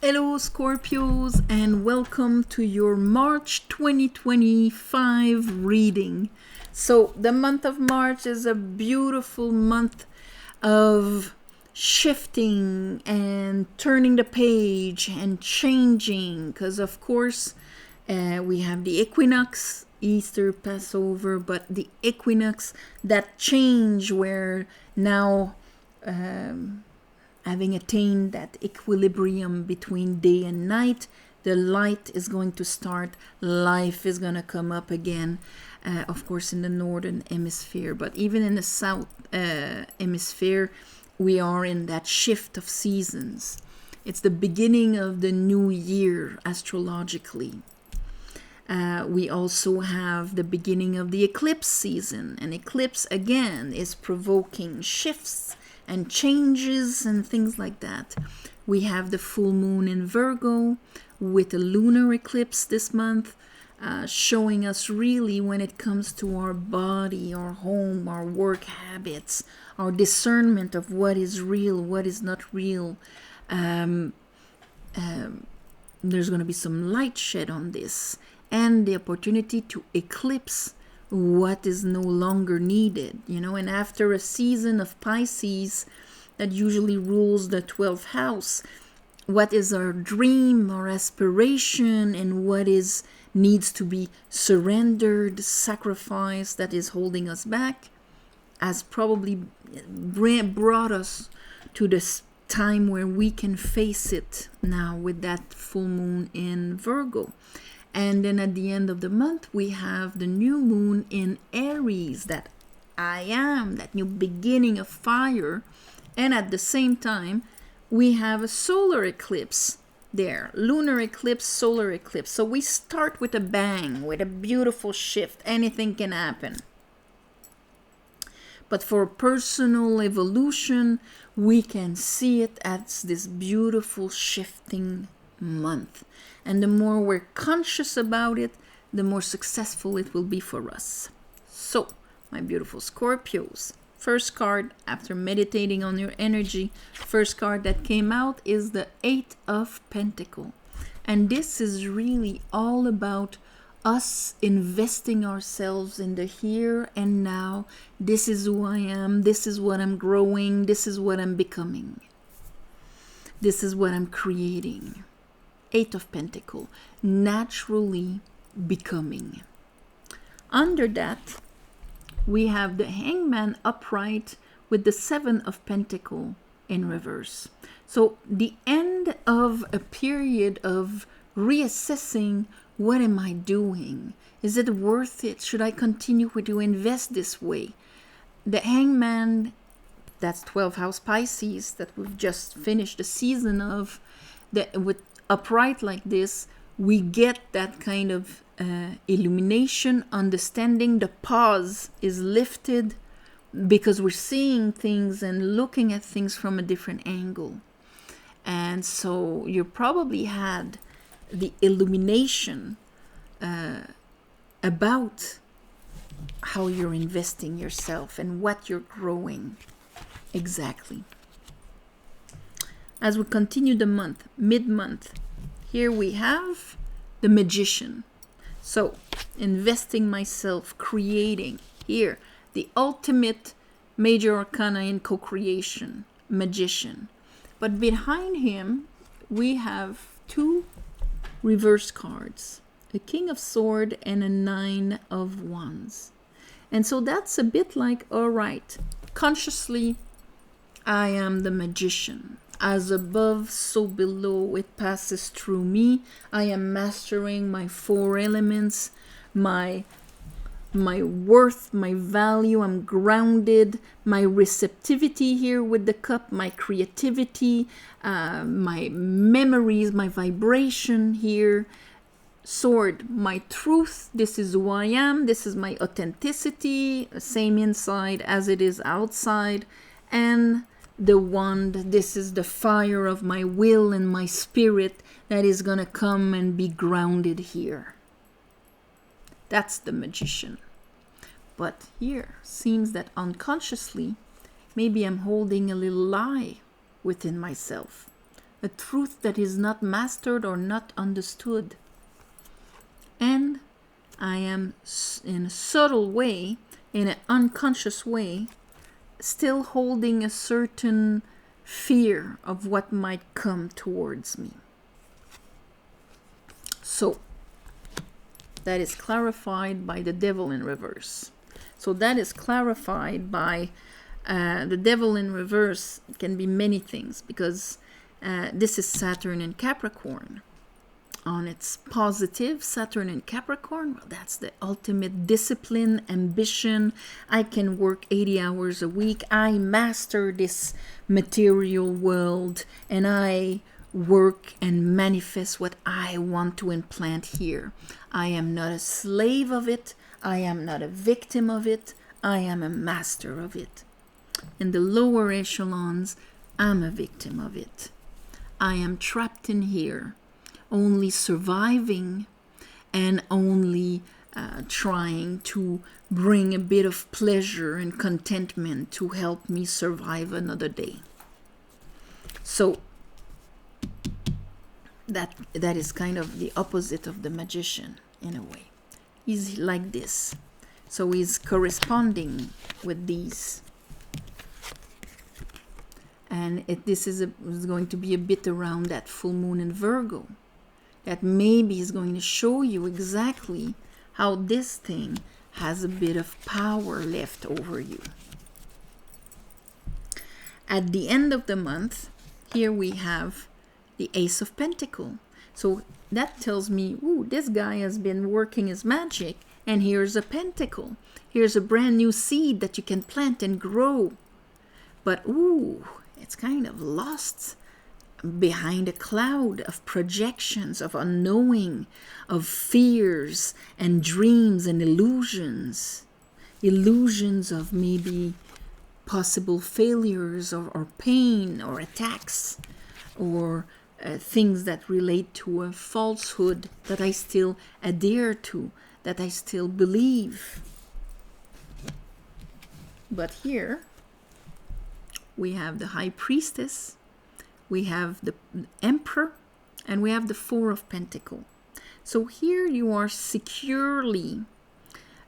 Hello, Scorpios, and welcome to your March 2025 reading. So, the month of March is a beautiful month of shifting and turning the page and changing, because, of course, we have the equinox, Easter, Passover, but the equinox, that change where now. Having attained that equilibrium between day and night, the light is going to start, life is going to come up again, of course in the northern hemisphere, but even in the south hemisphere, we are in that shift of seasons. It's the beginning of the new year astrologically. We also have the beginning of the eclipse season, and eclipse again is provoking shifts and changes and things like that. We have the full moon in Virgo with a lunar eclipse this month, showing us really when it comes to our body, our home, our work habits, our discernment of what is real, what is not real. There's going to be some light shed on this and the opportunity to eclipse what is no longer needed, and after a season of Pisces that usually rules the 12th house, what is our dream, our aspiration, and what is needs to be surrendered, sacrificed, that is holding us back, has probably brought us to this time where we can face it now with that full moon in Virgo. And then at the end of the month, we have the new moon in Aries, that I am, that new beginning of fire. And at the same time, we have a solar eclipse there, lunar eclipse, solar eclipse. So we start with a bang, with a beautiful shift. Anything can happen. But for personal evolution, we can see it as this beautiful shifting month. And the more we're conscious about it, the more successful it will be for us. So, my beautiful Scorpios, first card after meditating on your energy, first card that came out is the Eight of Pentacles. And this is really all about us investing ourselves in the here and now. This is who I am. This is what I'm growing. This is what I'm becoming. This is what I'm creating. Eight of Pentacles, naturally becoming. Under that, we have the Hangman upright with the Seven of Pentacles in reverse. So the end of a period of reassessing, what am I doing? Is it worth it? Should I continue to invest this way? The Hangman, that's 12th house Pisces that we've just finished the season of, with upright like this, we get that kind of illumination, understanding. The pause is lifted because we're seeing things and looking at things from a different angle. And so you probably had the illumination about how you're investing yourself and what you're growing exactly. As we continue the month, mid-month, here we have the Magician. So, investing myself, creating. Here, the ultimate major arcana in co-creation, Magician. But behind him, we have two reverse cards, a King of Swords and a Nine of Wands. And so that's a bit like, all right, consciously, I am the Magician. As above, so below, it passes through me. I am mastering my four elements, my worth, my value. I'm grounded. My receptivity here with the cup, my creativity, my memories, my vibration here. Sword, my truth. This is who I am. This is my authenticity. Same inside as it is outside. And the wand, this is the fire of my will and my spirit that is going to come and be grounded here. That's the Magician. But here, seems that unconsciously, maybe I'm holding a little lie within myself. a truth that is not mastered or not understood. And I am, in a subtle way, in an unconscious way, still holding a certain fear of what might come towards me. So, that is clarified by the devil in reverse. So that is clarified by the devil in reverse. It can be many things, because this is Saturn in Capricorn. On its positive, Saturn in Capricorn, well, that's the ultimate discipline, ambition. I can work 80 hours a week. I master this material world, and I work and manifest what I want to implant here. I am not a slave of it. I am not a victim of it. I am a master of it. In the lower echelons, I'm a victim of it. I am trapped in here, only surviving and only trying to bring a bit of pleasure and contentment to help me survive another day. So that is kind of the opposite of the magician in a way. He's like this. So he's corresponding with these. And this is going to be a bit around that full moon in Virgo. That maybe is going to show you exactly how this thing has a bit of power left over you. At the end of the month, here we have the Ace of Pentacles. So that tells me, ooh, this guy has been working his magic, and here's a pentacle. Here's a brand new seed that you can plant and grow. But ooh, it's kind of lost behind a cloud of projections, of unknowing, of fears and dreams and illusions. Illusions of maybe possible failures or pain or attacks or things that relate to a falsehood that I still adhere to, that I still believe. But here we have the High Priestess, we have the Emperor, and we have the Four of Pentacles. So here you are securely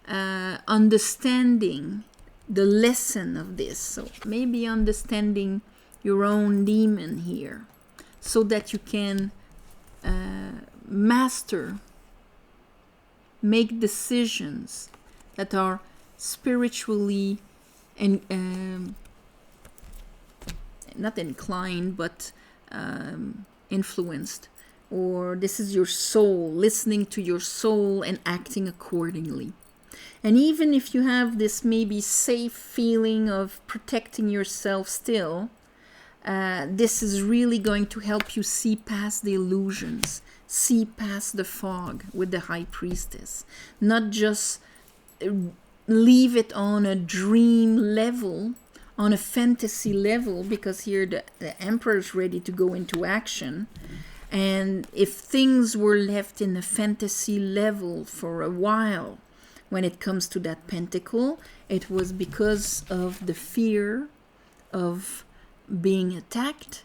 understanding the lesson of this. So maybe understanding your own demon here, so that you can make decisions that are spiritually and not inclined, but influenced. Or this is your soul, listening to your soul and acting accordingly. And even if you have this maybe safe feeling of protecting yourself still, this is really going to help you see past the illusions, see past the fog with the High Priestess. Not just leave it on a dream level, on a fantasy level, because here the Emperor is ready to go into action. And if things were left in a fantasy level for a while, when it comes to that pentacle, it was because of the fear of being attacked.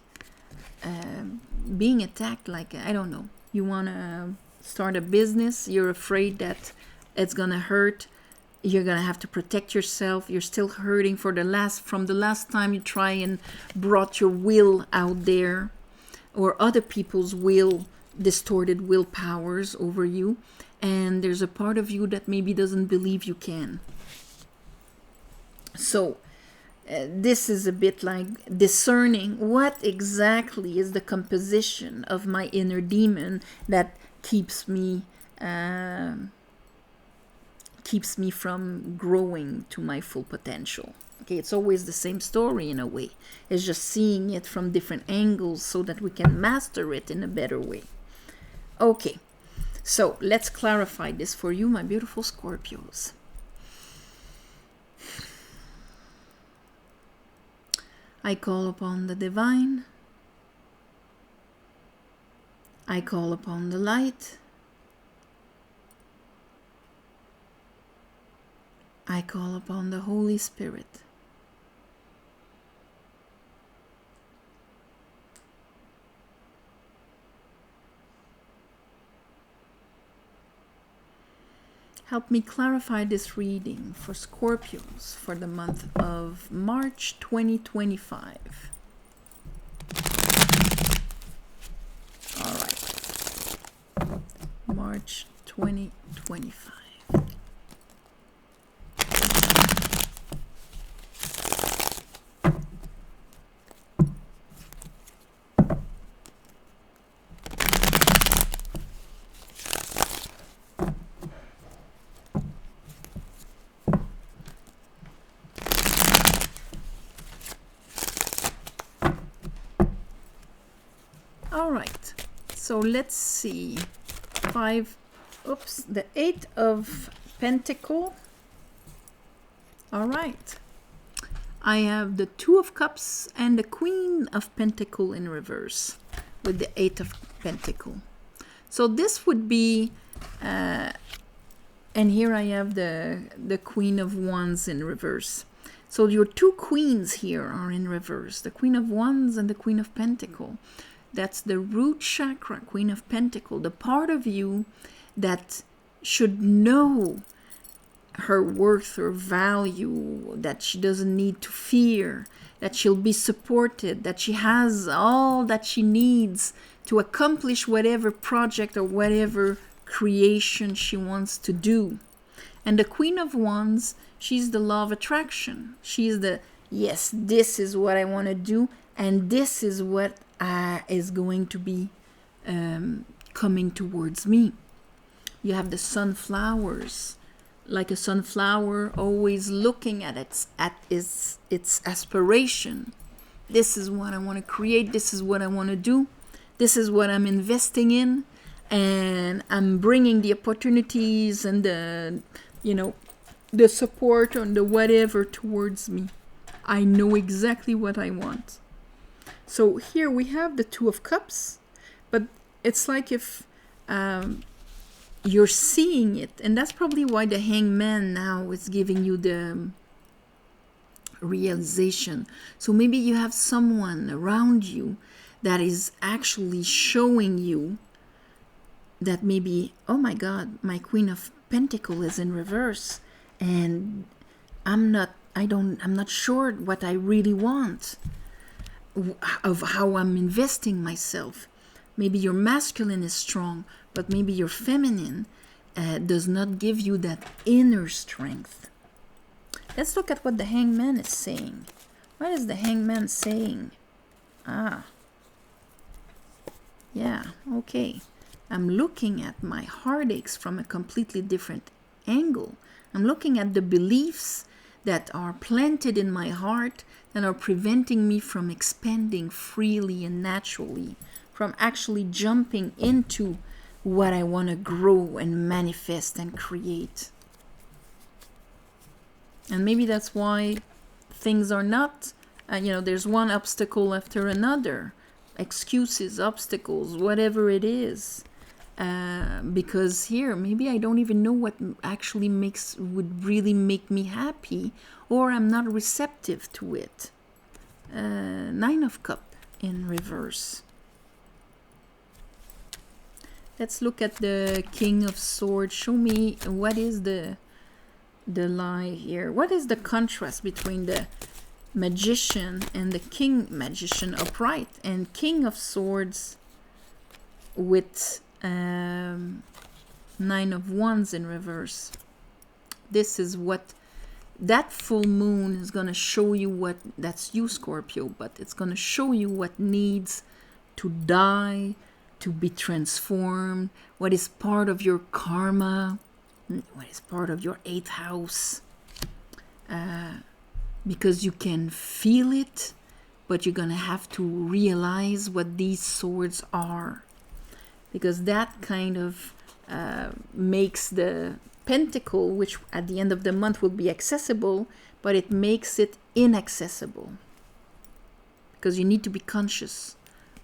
Like, I don't know, you want to start a business, you're afraid that it's going to hurt. You're going to have to protect yourself. You're still hurting from the last time you try and brought your will out there, or other people's distorted will powers over you. And there's a part of you that maybe doesn't believe you can. So this is a bit like discerning what exactly is the composition of my inner demon that keeps me from growing to my full potential. Okay, it's always the same story in a way. It's just seeing it from different angles so that we can master it in a better way. Okay, so let's clarify this for you, my beautiful Scorpios. I call upon the divine. I call upon the light. I call upon the Holy Spirit. help me clarify this reading for Scorpios for the month of March 2025. All right. March 2025. All right, so let's see. The 8 of Pentacle. All right. I have the 2 of Cups and the Queen of Pentacle in reverse with the 8 of Pentacle. So this would be, and here I have the Queen of Wands in reverse. So your 2 queens here are in reverse, the Queen of Wands and the Queen of Pentacle. That's the root chakra, Queen of Pentacle, the part of you that should know her worth or value, that she doesn't need to fear, that she'll be supported, that she has all that she needs to accomplish whatever project or whatever creation she wants to do. And the Queen of Wands, she's the law of attraction. She's the, yes, this is what I want to do, and this is what is going to be coming towards me. You have the sunflowers, like a sunflower always looking at its aspiration. This is what I want to create. This is what I want to do. This is what I'm investing in, and I'm bringing the opportunities and the support and the whatever towards me. I know exactly what I want. So here we have the 2 of Cups, but it's like if you're seeing it, and that's probably why the Hangman now is giving you the realization. So maybe you have someone around you that is actually showing you that maybe, oh my God, my Queen of Pentacle is in reverse, and I'm not sure what I really want, of how I'm investing myself. Maybe your masculine is strong, but maybe your feminine does not give you that inner strength. Let's look at what the Hangman is saying. What is the Hangman saying? Yeah, okay. I'm looking at my heartaches from a completely different angle. I'm looking at the beliefs that are planted in my heart that are preventing me from expanding freely and naturally, from actually jumping into what I want to grow and manifest and create. And maybe that's why things are not, there's one obstacle after another, excuses, obstacles, whatever it is. Because here, maybe I don't even know what actually would really make me happy, or I'm not receptive to it. 9 of Cups in reverse. Let's look at the King of Swords. Show me what is the lie here. What is the contrast between the Magician and the King Magician upright and King of Swords with 9 of Wands in reverse? This is what that full moon is going to show you. That's you, Scorpio, but it's going to show you what needs to die, to be transformed, what is part of your karma, what is part of your 8th house. Because you can feel it, but you're going to have to realize what these swords are. Because that kind of makes the Pentacle, which at the end of the month will be accessible, but it makes it inaccessible. Because you need to be conscious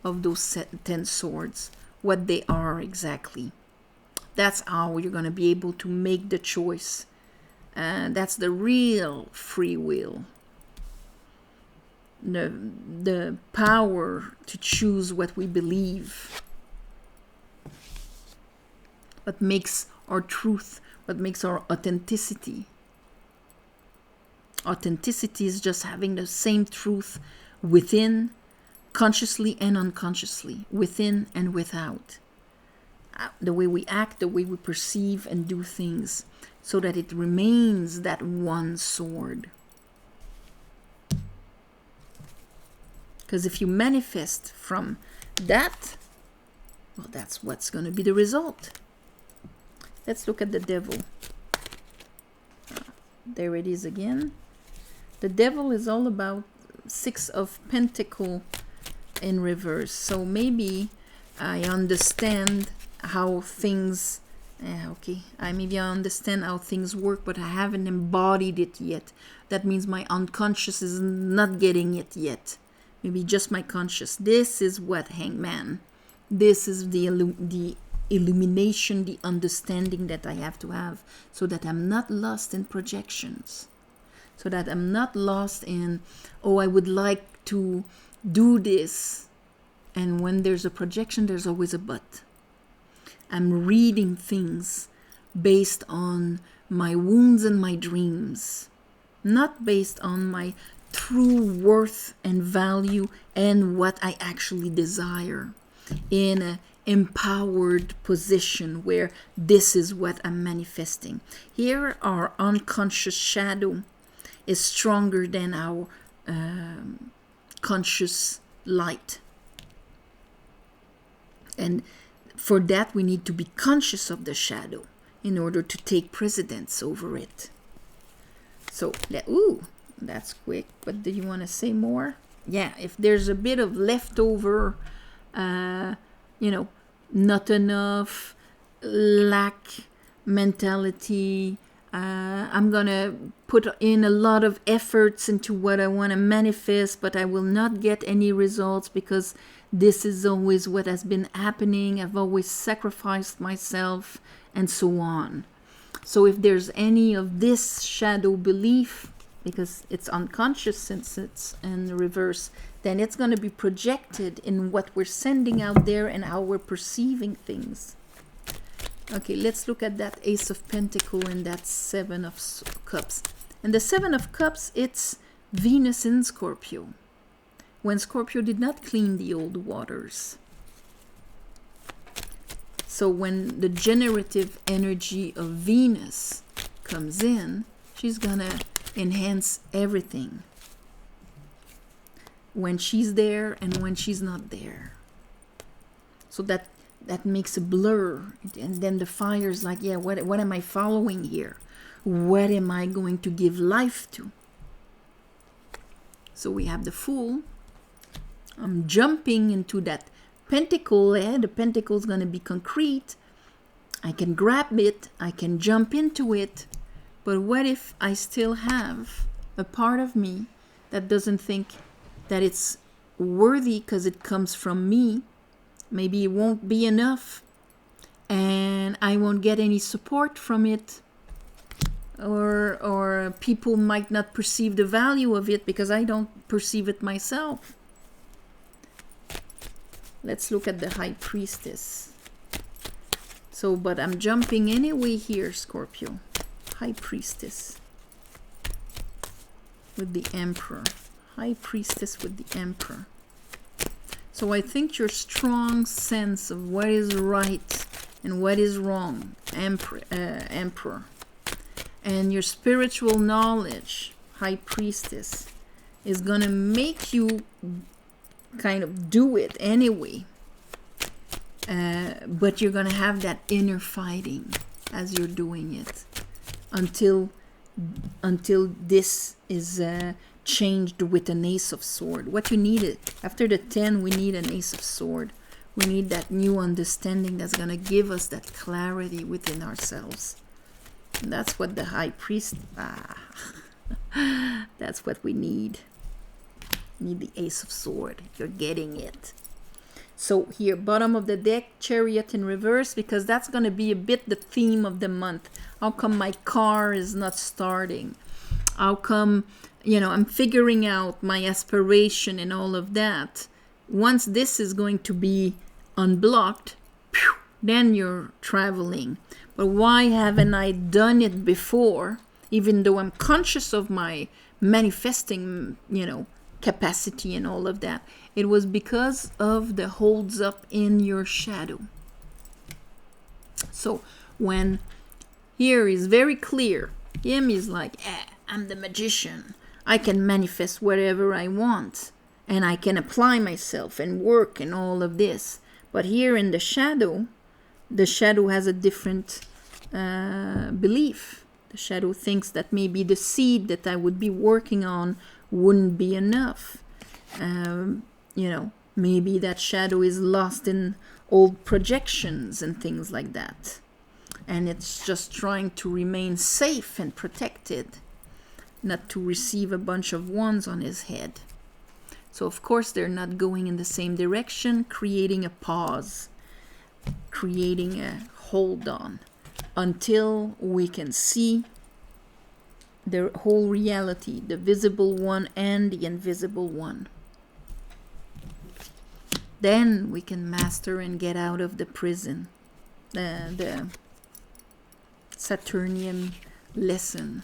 of those 10 swords, what they are exactly. That's how you're going to be able to make the choice. That's the real free will. The power to choose what we believe. What makes our truth what makes our authenticity. Authenticity is just having the same truth within, consciously and unconsciously, within and without. The way we act, the way we perceive and do things, so that it remains that one sword. Because if you manifest from that, well, that's what's going to be the result. Let's look at the devil. There it is again. The devil is all about 6 of Pentacles in reverse. So maybe I understand how things, maybe I understand how things work, but I haven't embodied it yet. That means my unconscious is not getting it yet. Maybe just my conscious. This is what Hangman. This is the illumination, the understanding that I have to have, so that I'm not lost in projections. So that I'm not lost in, oh, I would like to do this. And when there's a projection, there's always a but. I'm reading things based on my wounds and my dreams, not based on my true worth and value and what I actually desire in an empowered position where this is what I'm manifesting. Here, our unconscious shadow is stronger than our conscious light. And for that, we need to be conscious of the shadow in order to take precedence over it. So, that's quick, but do you want to say more? Yeah, if there's a bit of leftover, not enough, lack mentality, I'm going to put in a lot of efforts into what I want to manifest, but I will not get any results because this is always what has been happening. I've always sacrificed myself, and so on. So if there's any of this shadow belief, because it's unconscious since it's in reverse, then it's going to be projected in what we're sending out there and how we're perceiving things. Okay, let's look at that Ace of Pentacles and that 7 of Cups. And the 7 of Cups, it's Venus in Scorpio. When Scorpio did not clean the old waters. So when the generative energy of Venus comes in, she's going to enhance everything. When she's there and when she's not there. So that makes a blur. And then the fire's like, yeah, what am I following here? What am I going to give life to? So we have the Fool. I'm jumping into that pentacle. The pentacle is going to be concrete. I can grab it. I can jump into it. But what if I still have a part of me that doesn't think that it's worthy because it comes from me? Maybe it won't be enough and I won't get any support from it, or people might not perceive the value of it because I don't perceive it myself. Let's look at the High Priestess. So, but I'm jumping anyway here, Scorpio. High Priestess with the Emperor. High Priestess with the Emperor. So I think your strong sense of what is right and what is wrong, Emperor, and your spiritual knowledge, High Priestess, is going to make you kind of do it anyway. But you're going to have that inner fighting as you're doing it until this is changed with an Ace of Sword. What you need after the 10, we need an Ace of Sword. We need that new understanding that's going to give us that clarity within ourselves. And that's what the High Priest, that's what we need. We need the Ace of Sword. You're getting it. So here, bottom of the deck, Chariot in reverse, because that's going to be a bit the theme of the month. How come my car is not starting? How come, I'm figuring out my aspiration and all of that. Once this is going to be unblocked, then you're traveling. But why haven't I done it before, even though I'm conscious of my manifesting, capacity and all of that? It was because of the holds up in your shadow. So when here is very clear, him is like, I'm the magician. I can manifest whatever I want. And I can apply myself and work and all of this. But here in the shadow has a different belief. The shadow thinks that maybe the seed that I would be working on wouldn't be enough. Maybe that shadow is lost in old projections and things like that. And it's just trying to remain safe and protected, not to receive a bunch of wands on his head. So of course they're not going in the same direction, creating a pause, creating a hold on, until we can see the whole reality, the visible one and the invisible one. Then we can master and get out of the prison, the Saturnian lesson,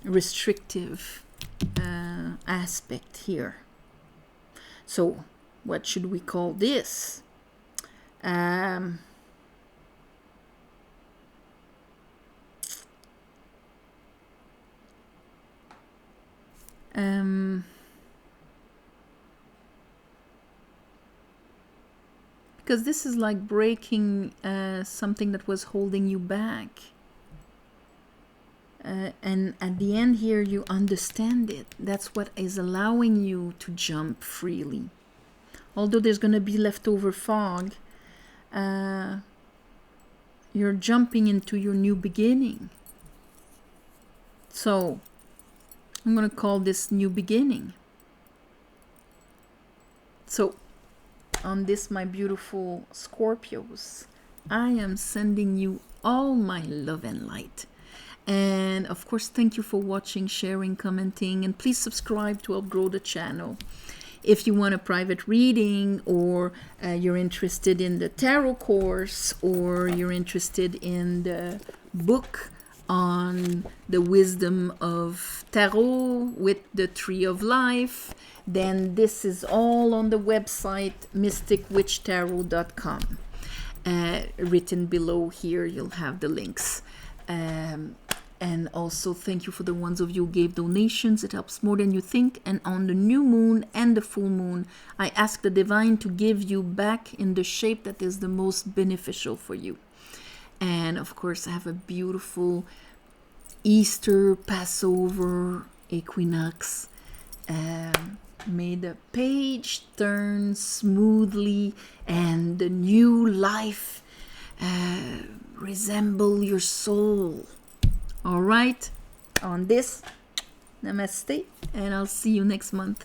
restrictive aspect here. So what should we call this? Because this is like breaking something that was holding you back. And at the end here, you understand it. That's what is allowing you to jump freely. Although there's going to be leftover fog, you're jumping into your new beginning. So I'm going to call this new beginning. So on this, my beautiful Scorpios, I am sending you all my love and light. And of course, thank you for watching, sharing, commenting, and please subscribe to help grow the channel. If you want a private reading, or you're interested in the tarot course, or you're interested in the book on the wisdom of tarot with the tree of life, then this is all on the website mysticwitchtarot.com. Written below here, you'll have the links. And also thank you for the ones of you who gave donations. It helps more than you think. And on the new moon and the full moon, I ask the divine to give you back in the shape that is the most beneficial for you. And of course, I have a beautiful Easter, Passover, equinox. May the page turn smoothly and the new life resemble your soul. All right, on this, namaste, and I'll see you next month.